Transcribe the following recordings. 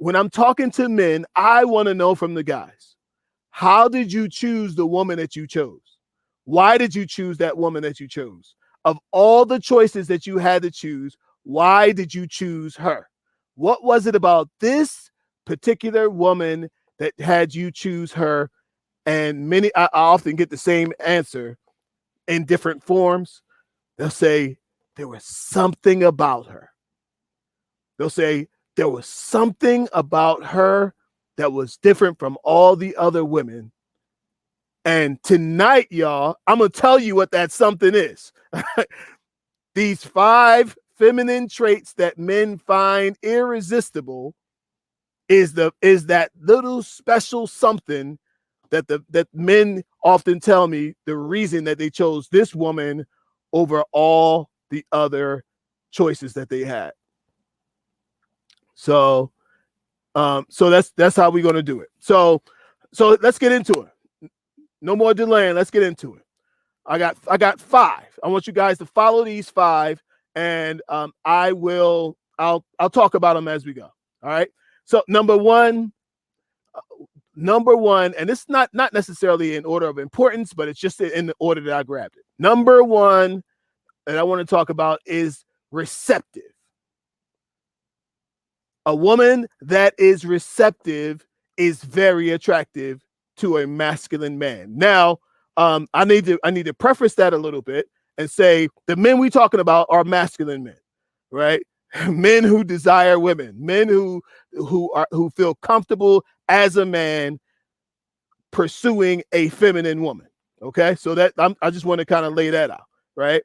when I'm talking to men, I want to know from the guys, how did you choose the woman that you chose? Why did you choose that woman that you chose? Of all the choices that you had to choose, why did you choose her? What was it about this particular woman that had you choose her? And I often get the same answer in different forms. They'll say, there was something about her. They'll say, there was something about her that was different from all the other women. And tonight, y'all, I'm going to tell you what that something is. These 5 feminine traits that men find irresistible is that little special something that men often tell me the reason that they chose this woman over all the other choices that they had. So that's how we're going to do it. So let's get into it. No more delaying. Let's get into it. I got 5. I want you guys to follow these 5, and I'll talk about them as we go. All right. So number one, and it's not necessarily in order of importance, but it's just in the order that I grabbed it. Number 1 that I want to talk about is receptive. A woman that is receptive is very attractive to a masculine man. Now, I need to preface that a little bit and say the men we're talking about are masculine men, right? Men who desire women, men who feel comfortable as a man pursuing a feminine woman. Okay, so that I just want to kind of lay that out, right?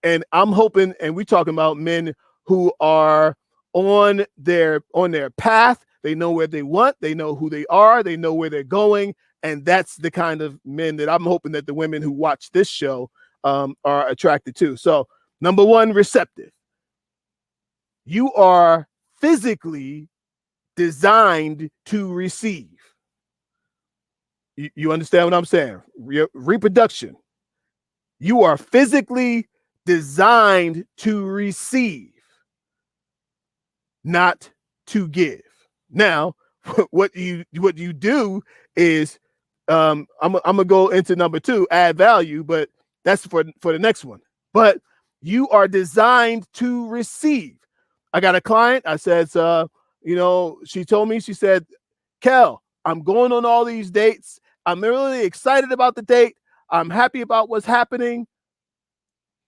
And I'm hoping, and we're talking about men who are on their path. They know where they want, they know who they are, they know where they're going, and that's the kind of men that I'm hoping that the women who watch this show are attracted to. So, number 1, receptive. You are physically designed to receive. You understand what I'm saying? Reproduction. You are physically designed to receive, not to give. Now, what you do is, I'm gonna go into number 2, add value, but that's for the next one. But you are designed to receive. I got a client. I said, she told me, she said, Kel, I'm going on all these dates. I'm really excited about the date. I'm happy about what's happening.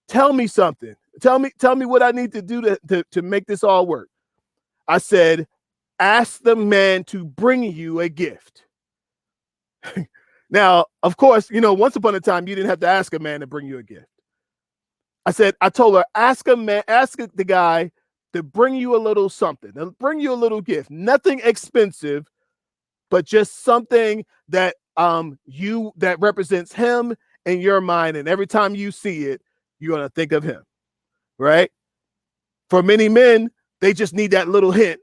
Tell me something. Tell me what I need to do to make this all work. I said, ask the man to bring you a gift. Now, of course, once upon a time, you didn't have to ask a man to bring you a gift. I told her, ask the guy to bring you a little something, to bring you a little gift, nothing expensive, but just something that that represents him in your mind. And every time you see it, you're going to think of him, right? For many men, they just need that little hint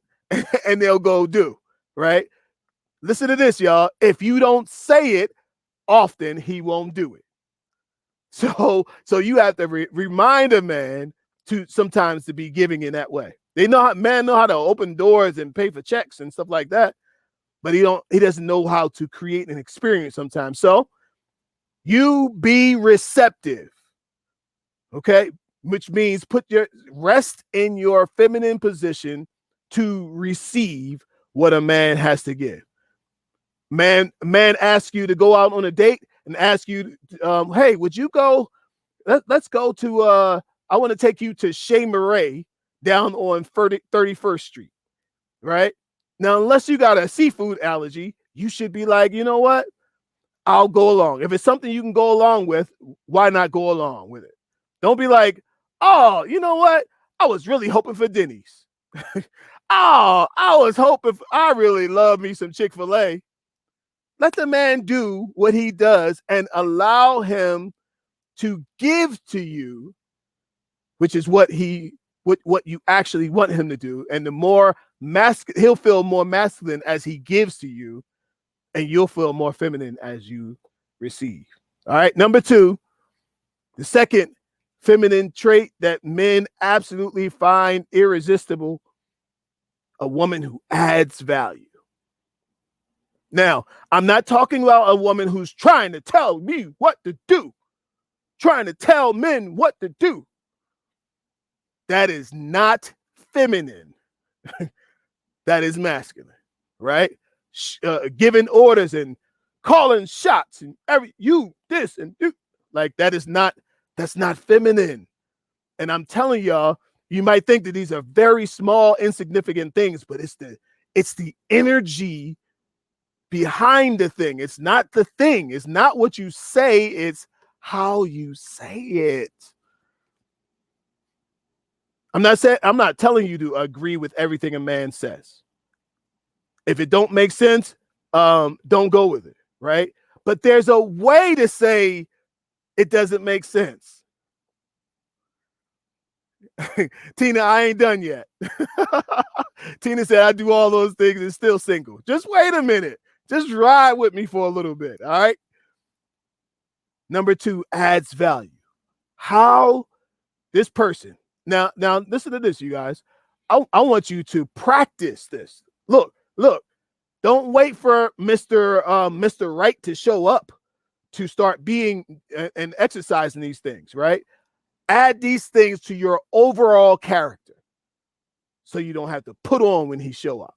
and they'll go do, right? Listen to this, y'all. If you don't say it often, he won't do it. So you have to remind a man to sometimes to be giving in that way. Men know how to open doors and pay for checks and stuff like that, but he doesn't know how to create an experience sometimes. So you be receptive, okay? Which means rest in your feminine position to receive what a man has to give. Man asks you to go out on a date and ask you, hey, would you go? Let's go to, I want to take you to Chez Marais down on 31st Street, right? Now, unless you got a seafood allergy, you should be like, you know what? I'll go along. If it's something you can go along with, why not go along with it? Don't be like, oh, you know what? I was really hoping for Denny's. Oh, I really love me some Chick-fil-A. Let the man do what he does and allow him to give to you, which is what you actually want him to do. And the more he'll feel more masculine as he gives to you, and you'll feel more feminine as you receive. All right. Number 2, the second feminine trait that men absolutely find irresistible. a woman who adds value. Now, I'm not talking about a woman who's trying to tell me what to do, trying to tell men what to do. That is not feminine. That is masculine, right? Giving orders and calling shots and you this and do, like that's not feminine. And I'm telling y'all, you might think that these are very small, insignificant things, but it's the energy behind the thing. It's not the thing. It's not what you say. It's how you say it. I'm not telling you to agree with everything a man says. If it don't make sense, don't go with it, right? But there's a way to say it doesn't make sense. Tina, I ain't done yet. Tina said, I do all those things and still single. Just wait a minute. Just ride with me for a little bit, all right? Number 2, adds value. How this person, now listen to this, you guys. I want you to practice this. Look, don't wait for Mr. Right to show up to start being and exercising these things, right? Add these things to your overall character so you don't have to put on when he show up,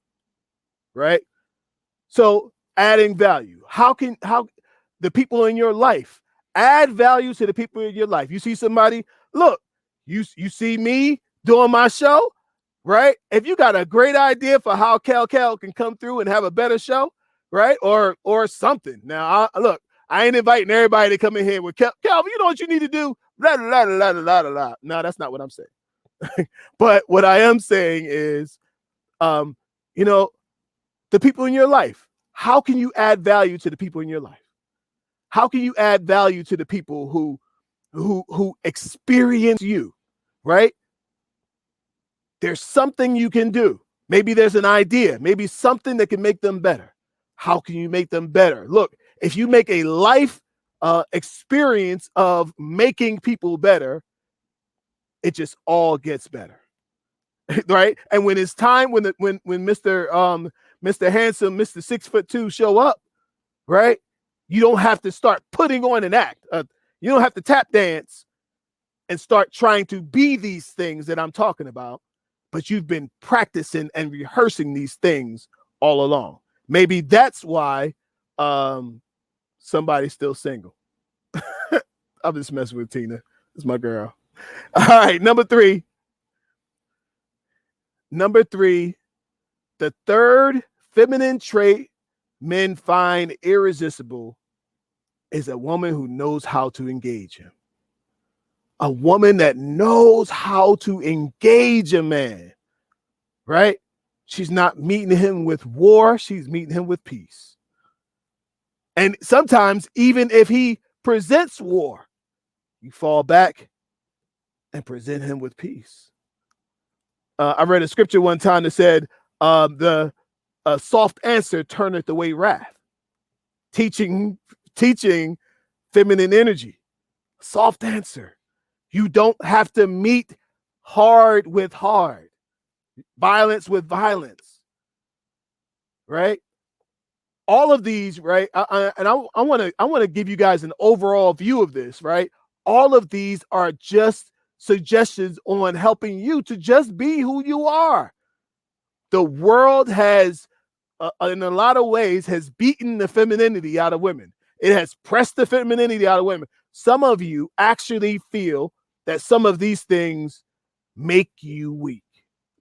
right? So adding value. How the people in your life add value to the people in your life? You see somebody, look, you see me doing my show, right? If you got a great idea for how Kel can come through and have a better show, right? Or something. Now, I ain't inviting everybody to come in here with Kelvin, you know what you need to do? Blah, blah, blah, blah, blah, blah. No, that's not what I'm saying. But what I am saying is, the people in your life, how can you add value to the people in your life? How can you add value to the people who experience you, right? There's something you can do. Maybe there's an idea, maybe something that can make them better. How can you make them better? Look, if you make a life experience of making people better, it just all gets better, right? And when it's time, when Mr. Handsome, Mr. 6'2" show up, right? You don't have to start putting on an act. You don't have to tap dance and start trying to be these things that I'm talking about, but you've been practicing and rehearsing these things all along. Maybe that's why somebody's still single. I'm just messing with Tina. It's my girl. All right, number 3. The third feminine trait men find irresistible is a woman who knows how to engage him. A woman that knows how to engage a man, right? She's not meeting him with war. She's meeting him with peace. And sometimes, even if he presents war, you fall back and present him with peace. I read a scripture one time that said, the soft answer turneth away wrath. Teaching feminine energy. Soft answer. You don't have to meet hard with hard, violence with violence, right? All of these, right? I want to give you guys an overall view of this, right? All of these are just suggestions on helping you to just be who you are. The world has, in a lot of ways, has beaten the femininity out of women. It has pressed the femininity out of women. Some of you actually feel that some of these things make you weak,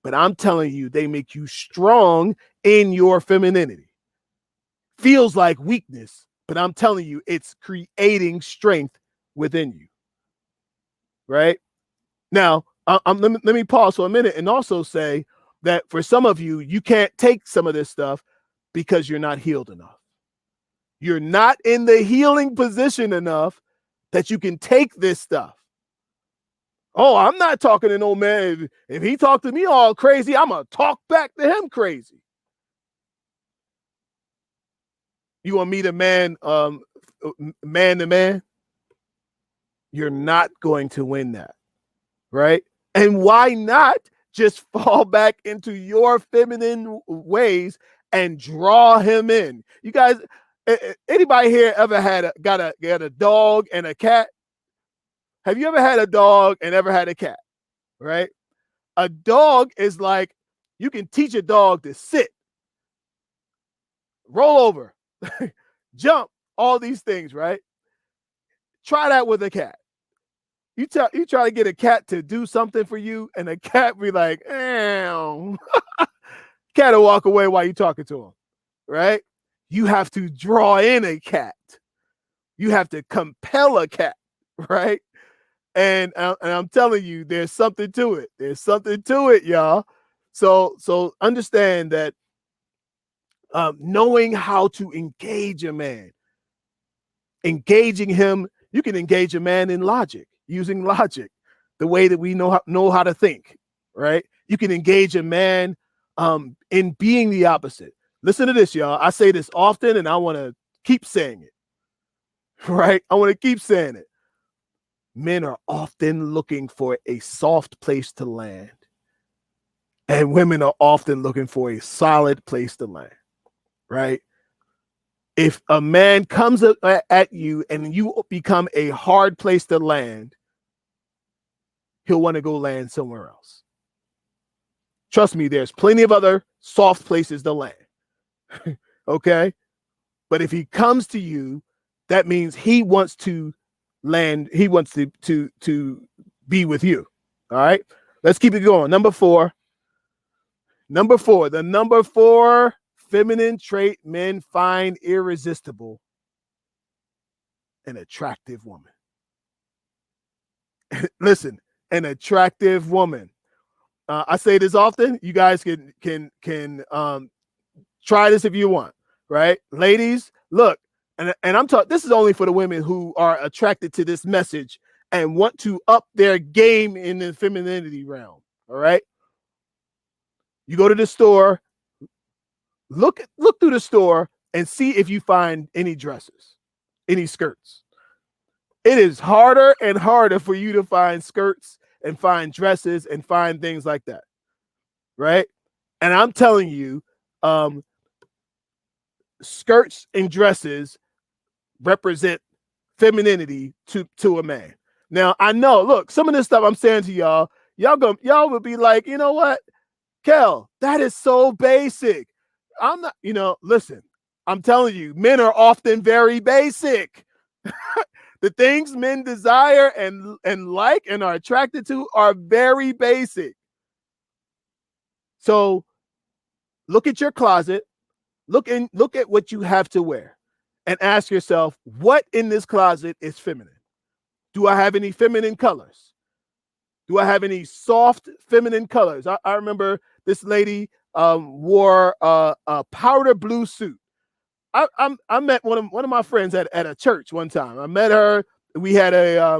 but I'm telling you, they make you strong in your femininity. Feels like weakness, but I'm telling you, it's creating strength within you, right? Now, let me pause for a minute and also say that for some of you, you can't take some of this stuff because you're not healed enough. You're not in the healing position enough that you can take this stuff. Oh, I'm not talking to no man. If he talked to me all crazy, I'm going to talk back to him crazy. You want to meet a man, man to man? You're not going to win that, right? And why not Just fall back into your feminine ways and draw him in. You guys, anybody here ever had got a dog and a cat? Have you ever had a dog and ever had a cat? Right? A dog is like, you can teach a dog to sit, roll over, jump, all these things, right? Try that with a cat. You try to get a cat to do something for you, and a cat be like, cat will walk away while you're talking to him, right? You have to draw in a cat. You have to compel a cat, right? And I'm telling you, there's something to it. There's something to it, y'all. So understand that knowing how to engage a man, engaging him, you can engage a man in logic, using logic, the way that we know how to think, right? You can engage a man in being the opposite. Listen to this, y'all. I say this often, and I want to keep saying it, right? I want to keep saying it. Men are often looking for a soft place to land, and women are often looking for a solid place to land, right? If a man comes at you and you become a hard place to land, he'll want to go land somewhere else. Trust me, there's plenty of other soft places to land. Okay? But if he comes to you, that means he wants to land, he wants to be with you. All right? Let's keep it going. Number four, the number four feminine trait men find irresistible: an attractive woman. Listen, an attractive woman. I say this often. You guys can try this if you want, right? Ladies, look, and I'm talking, this is only for the women who are attracted to this message and want to up their game in the femininity realm. All right. You go to the store, look through the store and see if you find any dresses, any skirts. It is harder and harder for you to find skirts and find dresses and find things like that, right? And I'm telling you, skirts and dresses represent femininity to a man. Now, I know, look, some of this stuff I'm saying to y'all will be like, you know what, Kel, that is so basic. I'm not, listen, I'm telling you, men are often very basic. The things men desire and like and are attracted to are very basic. So look at your closet, look at what you have to wear, and ask yourself, what in this closet is feminine? Do I have any feminine colors? Do I have any soft feminine colors? I remember this lady wore a powder blue suit. I met one of my friends at a church one time. I met her. We had a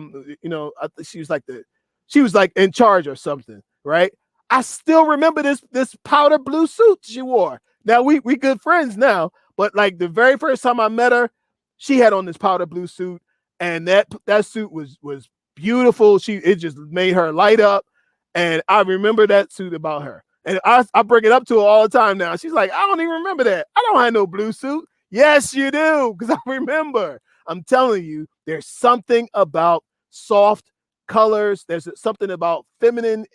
she was like in charge or something, right? I still remember this powder blue suit she wore. Now we good friends now, but like the very first time I met her, she had on this powder blue suit, and that suit was beautiful. It just made her light up, and I remember that suit about her. And I bring it up to her all the time now. She's like, I don't even remember that. I don't have no blue suit. Yes, you do, because I remember. I'm telling you, there's something about soft colors. There's something about feminine.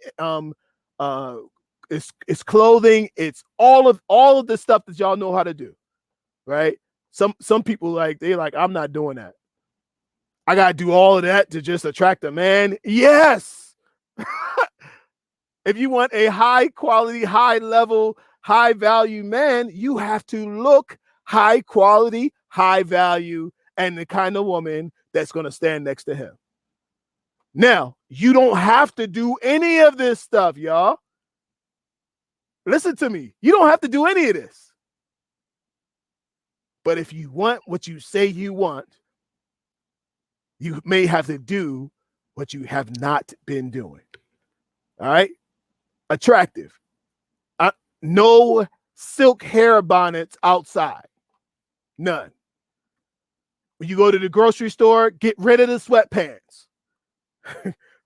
It's clothing. It's all of the stuff that y'all know how to do, right? Some people they're like, I'm not doing that. I gotta do all of that to just attract a man. Yes. If you want a high quality, high level, high value man, you have to look high quality, high value, and the kind of woman that's going to stand next to him. Now, you don't have to do any of this stuff, y'all. Listen to me. You don't have to do any of this. But if you want what you say you want, you may have to do what you have not been doing. All right? Attractive. No silk hair bonnets outside. None. When you go to the grocery store, get rid of the sweatpants.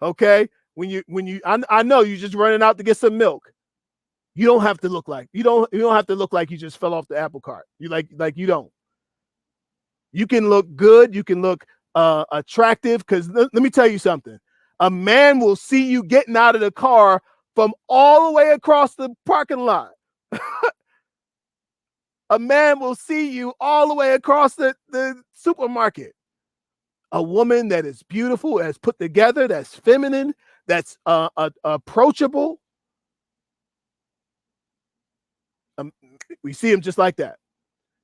Okay? I know you're just running out to get some milk. You don't have to look like you don't have to look like you just fell off the apple cart. You you don't. You can look good. You can look attractive. Because let me tell you something. A man will see you getting out of the car from all the way across the parking lot. A man will see you all the way across the supermarket. A woman that is beautiful, that's put together, that's feminine, that's approachable. We see him just like that.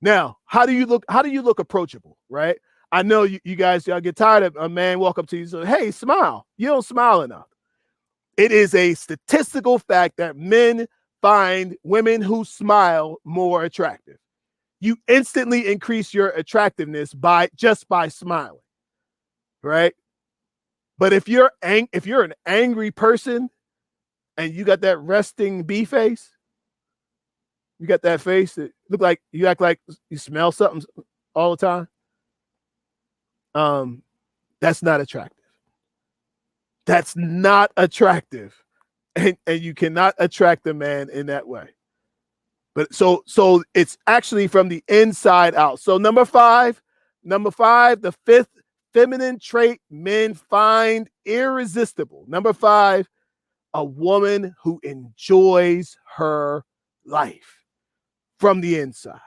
Now, how do you look? How do you look approachable, right? I know you guys, y'all get tired of a man walk up to you and say, hey, smile. You don't smile enough. It is a statistical fact that men find women who smile more attractive. You instantly increase your attractiveness just by smiling, right? But if you're an angry person and you got that resting bee face, you got that face that look like you act like you smell something all the time. That's not attractive. That's not attractive. And you cannot attract a man in that way. But so it's actually from the inside out. So number five, the fifth feminine trait men find irresistible. Number 5, a woman who enjoys her life from the inside.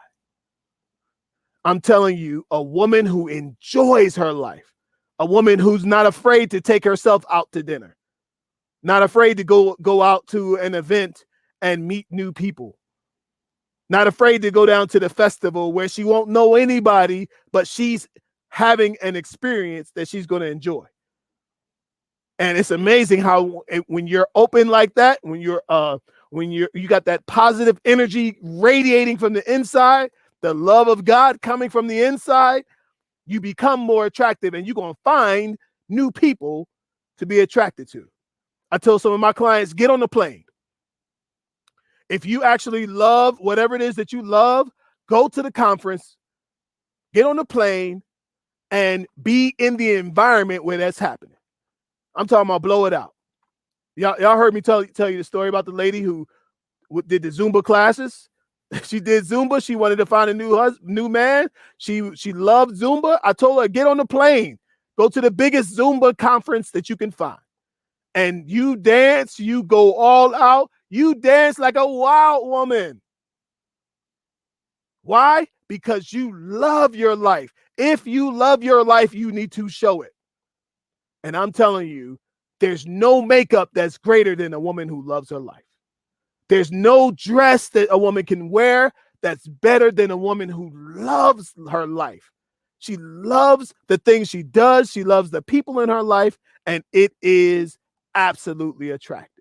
I'm telling you, a woman who enjoys her life, a woman who's not afraid to take herself out to dinner, not afraid to go out to an event and meet new people, not afraid to go down to the festival where she won't know anybody, but she's having an experience that she's going to enjoy. And it's amazing how when you're open like that, when you got that positive energy radiating from the inside, the love of God coming from the inside, you become more attractive and you're going to find new people to be attracted to. I tell some of my clients, get on the plane. If you actually love whatever it is that you love, go to the conference, get on the plane, and be in the environment where that's happening. I'm talking about blow it out. Y'all heard me tell you the story about the lady who did the Zumba classes. She did Zumba. She wanted to find a new man. She loved Zumba. I told her, get on the plane, go to the biggest Zumba conference that you can find, and you dance. You go all out. You dance like a wild woman. Why? Because you love your life. If you love your life, you need to show it. And I'm telling you, there's no makeup that's greater than a woman who loves her life. There's no dress that a woman can wear that's better than a woman who loves her life. She loves the things she does. She loves the people in her life, and it is absolutely attractive.